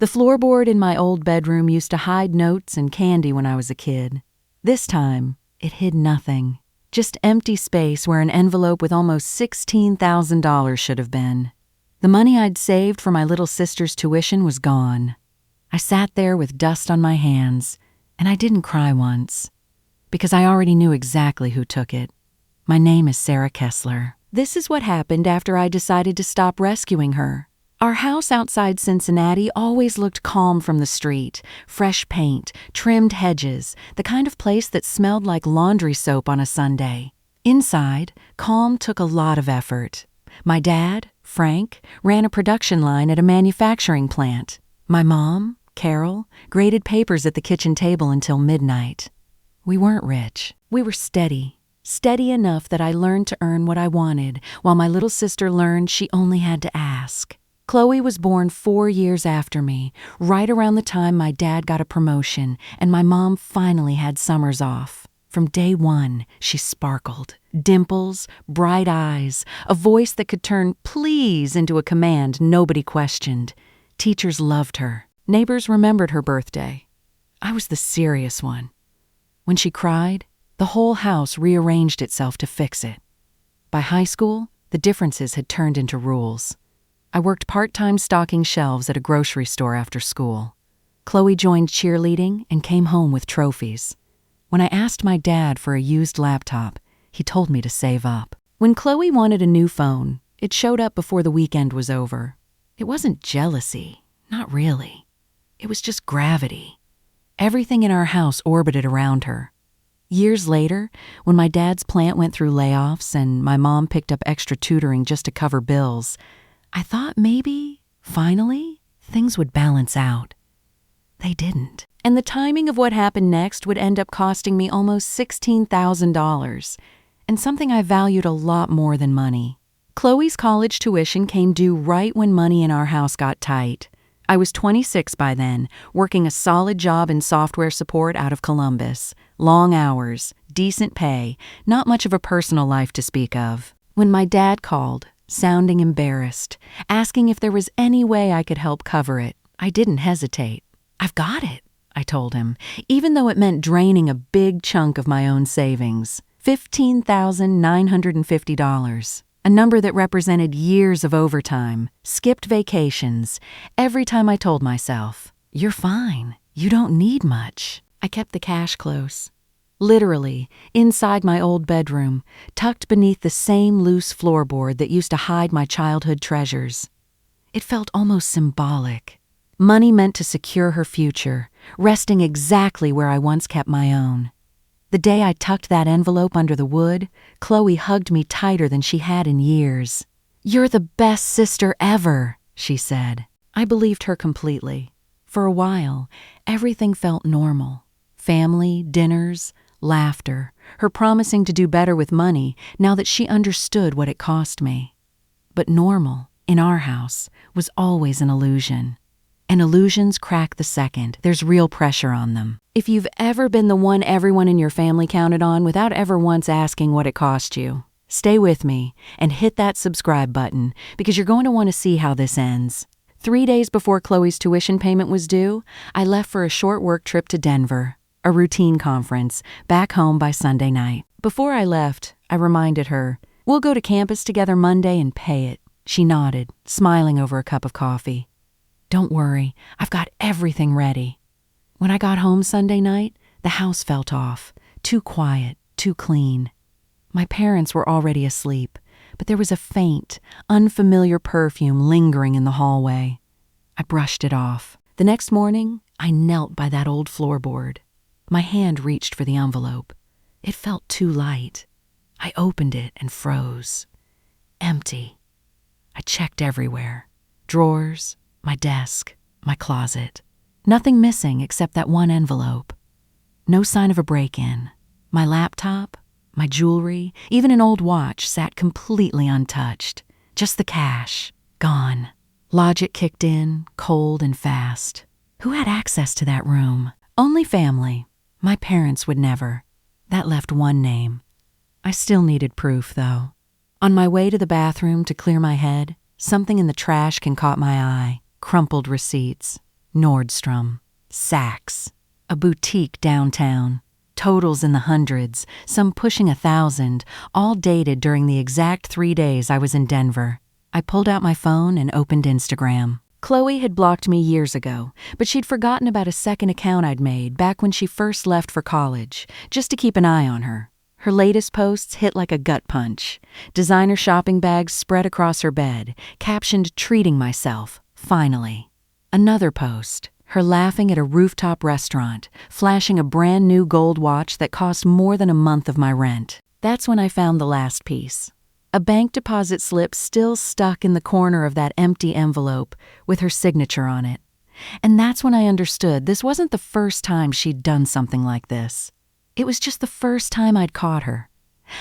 The floorboard in my old bedroom used to hide notes and candy when I was a kid. This time, it hid nothing. Just empty space where an envelope with almost $16,000 should have been. The money I'd saved for my little sister's tuition was gone. I sat there with dust on my hands, and I didn't cry once, because I already knew exactly who took it. My name is Sarah Kessler. This is what happened after I decided to stop rescuing her. Our house outside Cincinnati always looked calm from the street. Fresh paint, trimmed hedges, the kind of place that smelled like laundry soap on a Sunday. Inside, calm took a lot of effort. My dad, Frank, ran a production line at a manufacturing plant. My mom, Carol, graded papers at the kitchen table until midnight. We weren't rich. We were steady. Steady enough that I learned to earn what I wanted, while my little sister learned she only had to ask. Chloe was born 4 years after me, right around the time my dad got a promotion and my mom finally had summers off. From day one, she sparkled. Dimples, bright eyes, a voice that could turn please into a command nobody questioned. Teachers loved her. Neighbors remembered her birthday. I was the serious one. When she cried, the whole house rearranged itself to fix it. By high school, the differences had turned into rules. I worked part-time stocking shelves at a grocery store after school. Chloe joined cheerleading and came home with trophies. When I asked my dad for a used laptop, he told me to save up. When Chloe wanted a new phone, it showed up before the weekend was over. It wasn't jealousy, not really. It was just gravity. Everything in our house orbited around her. Years later, when my dad's plant went through layoffs and my mom picked up extra tutoring just to cover bills, I thought maybe, finally, things would balance out. They didn't. And the timing of what happened next would end up costing me almost $16,000, and something I valued a lot more than money. Chloe's college tuition came due right when money in our house got tight. I was 26 by then, working a solid job in software support out of Columbus. Long hours, decent pay, not much of a personal life to speak of. When my dad called, sounding embarrassed, asking if there was any way I could help cover it, I didn't hesitate. "I've got it," I told him, even though it meant draining a big chunk of my own savings. $15,950, a number that represented years of overtime, skipped vacations. Every time I told myself, "You're fine, you don't need much," I kept the cash close. Literally, inside my old bedroom, tucked beneath the same loose floorboard that used to hide my childhood treasures. It felt almost symbolic. Money meant to secure her future, resting exactly where I once kept my own. The day I tucked that envelope under the wood, Chloe hugged me tighter than she had in years. "You're the best sister ever," she said. I believed her completely. For a while, everything felt normal. Family, dinners, laughter, her promising to do better with money now that she understood what it cost me. But normal, in our house, was always an illusion. And illusions crack the second there's real pressure on them. If you've ever been the one everyone in your family counted on without ever once asking what it cost you, stay with me and hit that subscribe button because you're going to want to see how this ends. 3 days before Chloe's tuition payment was due, I left for a short work trip to Denver. A routine conference, back home by Sunday night. Before I left, I reminded her, "We'll go to campus together Monday and pay it." She nodded, smiling over a cup of coffee. "Don't worry, I've got everything ready." When I got home Sunday night, the house felt off. Too quiet, too clean. My parents were already asleep, but there was a faint, unfamiliar perfume lingering in the hallway. I brushed it off. The next morning, I knelt by that old floorboard. My hand reached for the envelope. It felt too light. I opened it and froze. Empty. I checked everywhere. Drawers, my desk, my closet. Nothing missing except that one envelope. No sign of a break-in. My laptop, my jewelry, even an old watch sat completely untouched. Just the cash. Gone. Logic kicked in, cold and fast. Who had access to that room? Only family. My parents would never. That left one name. I still needed proof, though. On my way to the bathroom to clear my head, something in the trash can caught my eye. Crumpled receipts. Nordstrom, Saks, a boutique downtown. Totals in the hundreds, some pushing 1,000, all dated during the exact 3 days I was in Denver. I pulled out my phone and opened Instagram. Chloe had blocked me years ago, but she'd forgotten about a second account I'd made back when she first left for college, just to keep an eye on her. Her latest posts hit like a gut punch. Designer shopping bags spread across her bed, captioned "treating myself, finally." Another post, her laughing at a rooftop restaurant, flashing a brand new gold watch that cost more than a month of my rent. That's when I found the last piece. A bank deposit slip still stuck in the corner of that empty envelope with her signature on it. And that's when I understood this wasn't the first time she'd done something like this. It was just the first time I'd caught her.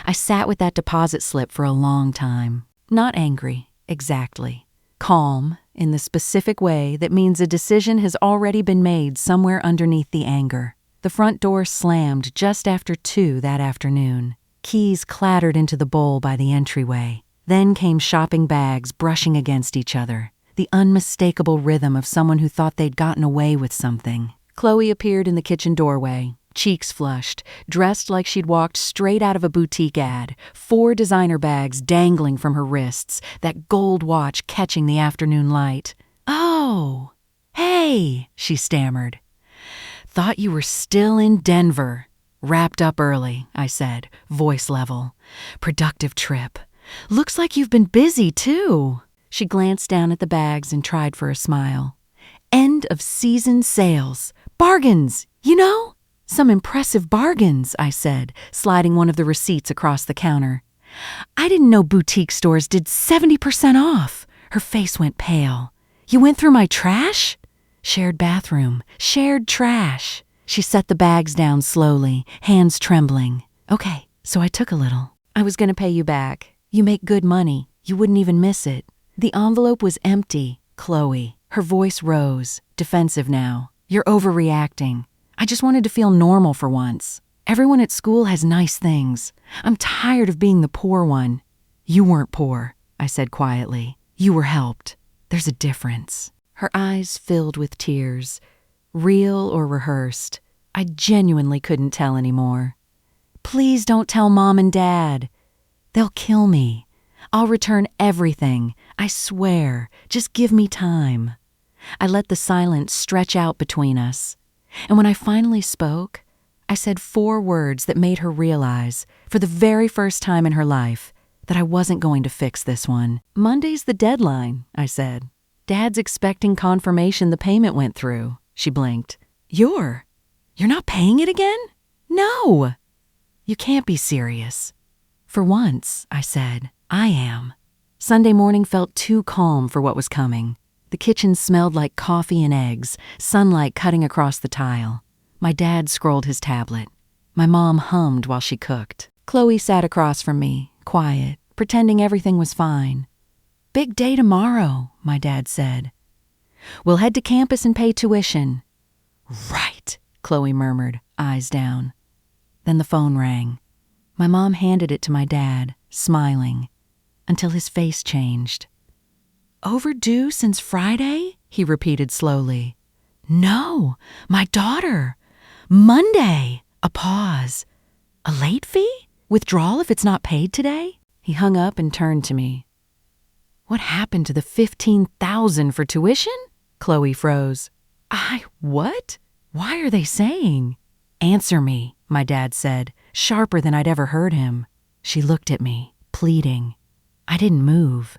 I sat with that deposit slip for a long time. Not angry, exactly. Calm, in the specific way that means a decision has already been made somewhere underneath the anger. The front door slammed just after 2 that afternoon. Keys clattered into the bowl by the entryway. Then came shopping bags brushing against each other, the unmistakable rhythm of someone who thought they'd gotten away with something. Chloe appeared in the kitchen doorway, cheeks flushed, dressed like she'd walked straight out of a boutique ad, 4 designer bags dangling from her wrists, that gold watch catching the afternoon light. "Oh, hey," she stammered. "Thought you were still in Denver." "Wrapped up early," I said, voice level. "Productive trip. Looks like you've been busy, too." She glanced down at the bags and tried for a smile. "End of season sales. Bargains, you know?" "Some impressive bargains," I said, sliding one of the receipts across the counter. "I didn't know boutique stores did 70% off." Her face went pale. "You went through my trash?" "Shared bathroom, shared trash." She set the bags down slowly, hands trembling. "Okay, so I took a little. I was going to pay you back. You make good money. You wouldn't even miss it." The envelope was empty. "Chloe." Her voice rose, defensive now. "You're overreacting. I just wanted to feel normal for once. Everyone at school has nice things. I'm tired of being the poor one." "You weren't poor," I said quietly. "You were helped. There's a difference." Her eyes filled with tears. Real or rehearsed, I genuinely couldn't tell anymore. "Please don't tell Mom and Dad. They'll kill me. I'll return everything, I swear. Just give me time." I let the silence stretch out between us. And when I finally spoke, I said 4 words that made her realize, for the very first time in her life, that I wasn't going to fix this one. "Monday's the deadline," I said. "Dad's expecting confirmation the payment went through." She blinked. You're not paying it again?" "No." "You can't be serious." "For once," I said, "I am." Sunday morning felt too calm for what was coming. The kitchen smelled like coffee and eggs, sunlight cutting across the tile. My dad scrolled his tablet. My mom hummed while she cooked. Chloe sat across from me, quiet, pretending everything was fine. "Big day tomorrow," my dad said. "We'll head to campus and pay tuition." "Right," Chloe murmured, eyes down. Then the phone rang. My mom handed it to my dad, smiling, until his face changed. "Overdue since Friday?" he repeated slowly. "No, my daughter. Monday." A pause. "A late fee? Withdrawal if it's not paid today?" He hung up and turned to me. "What happened to the $15,000 for tuition?" Chloe froze. What? Why are they saying?" "Answer me," my dad said, sharper than I'd ever heard him. She looked at me, pleading. I didn't move.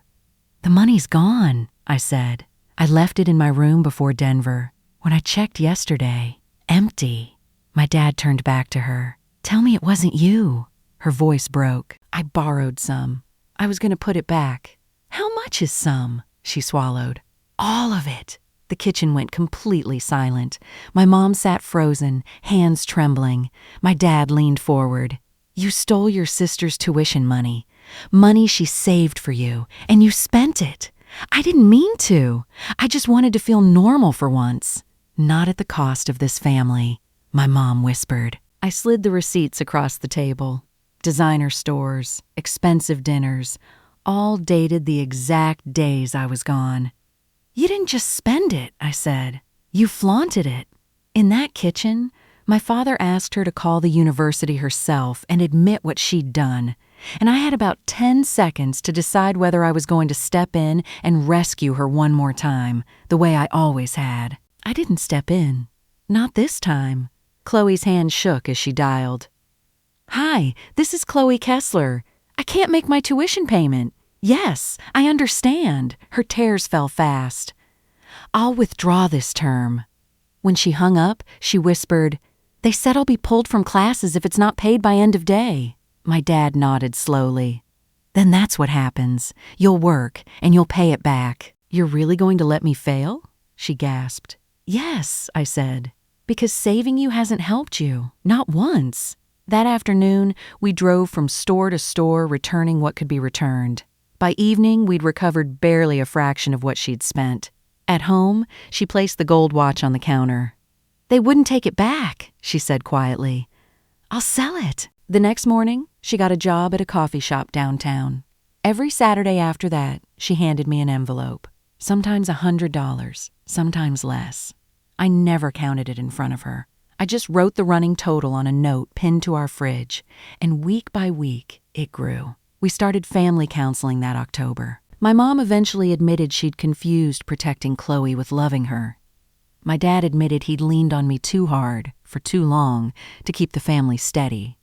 "The money's gone," I said. "I left it in my room before Denver. When I checked yesterday, empty." My dad turned back to her. "Tell me it wasn't you." Her voice broke. "I borrowed some. I was going to put it back." "How much is some?" She swallowed. "All of it." The kitchen went completely silent. My mom sat frozen, hands trembling. My dad leaned forward. "You stole your sister's tuition money. Money she saved for you, and you spent it. I didn't mean to. I just wanted to feel normal for once. Not at the cost of this family," my mom whispered. I slid the receipts across the table. Designer stores, expensive dinners, all dated the exact days I was gone. "You didn't just spend it," I said. You flaunted it. In that kitchen, my father asked her to call the university herself and admit what she'd done, and I had about 10 seconds to decide whether I was going to step in and rescue her one more time, the way I always had. I didn't step in. Not this time. Chloe's hand shook as she dialed. Hi, this is Chloe Kessler. I can't make my tuition payment. Yes, I understand. Her tears fell fast. I'll withdraw this term. When she hung up, she whispered, They said I'll be pulled from classes if it's not paid by end of day. My dad nodded slowly. Then that's what happens. You'll work, and you'll pay it back. You're really going to let me fail? She gasped. Yes, I said, because saving you hasn't helped you. Not once. That afternoon, we drove from store to store, returning what could be returned. By evening, we'd recovered barely a fraction of what she'd spent. At home, she placed the gold watch on the counter. They wouldn't take it back, she said quietly. I'll sell it. The next morning, she got a job at a coffee shop downtown. Every Saturday after that, she handed me an envelope. Sometimes $100, sometimes less. I never counted it in front of her. I just wrote the running total on a note pinned to our fridge, and week by week, it grew. We started family counseling that October. My mom eventually admitted she'd confused protecting Chloe with loving her. My dad admitted he'd leaned on me too hard, for too long, to keep the family steady.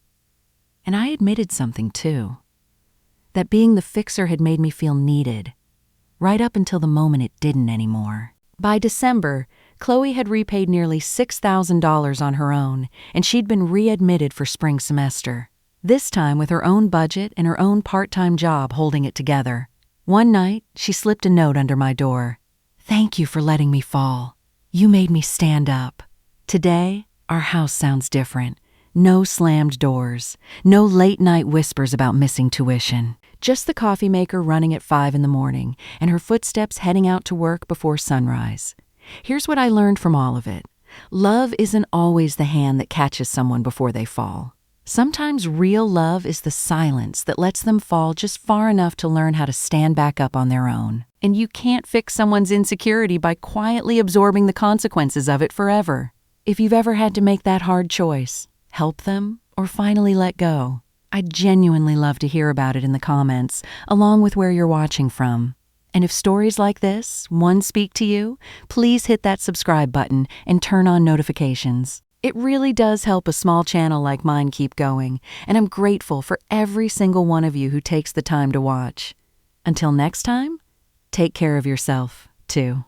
And I admitted something too. That being the fixer had made me feel needed, right up until the moment it didn't anymore. By December, Chloe had repaid nearly $6,000 on her own, and she'd been readmitted for spring semester. This time with her own budget and her own part-time job holding it together. One night, she slipped a note under my door. Thank you for letting me fall. You made me stand up. Today, our house sounds different. No slammed doors. No late-night whispers about missing tuition. Just the coffee maker running at 5 in the morning and her footsteps heading out to work before sunrise. Here's what I learned from all of it. Love isn't always the hand that catches someone before they fall. Sometimes real love is the silence that lets them fall just far enough to learn how to stand back up on their own. And you can't fix someone's insecurity by quietly absorbing the consequences of it forever. If you've ever had to make that hard choice, help them or finally let go, I'd genuinely love to hear about it in the comments, along with where you're watching from. And if stories like this, one speak to you, please hit that subscribe button and turn on notifications. It really does help a small channel like mine keep going, and I'm grateful for every single one of you who takes the time to watch. Until next time, take care of yourself, too.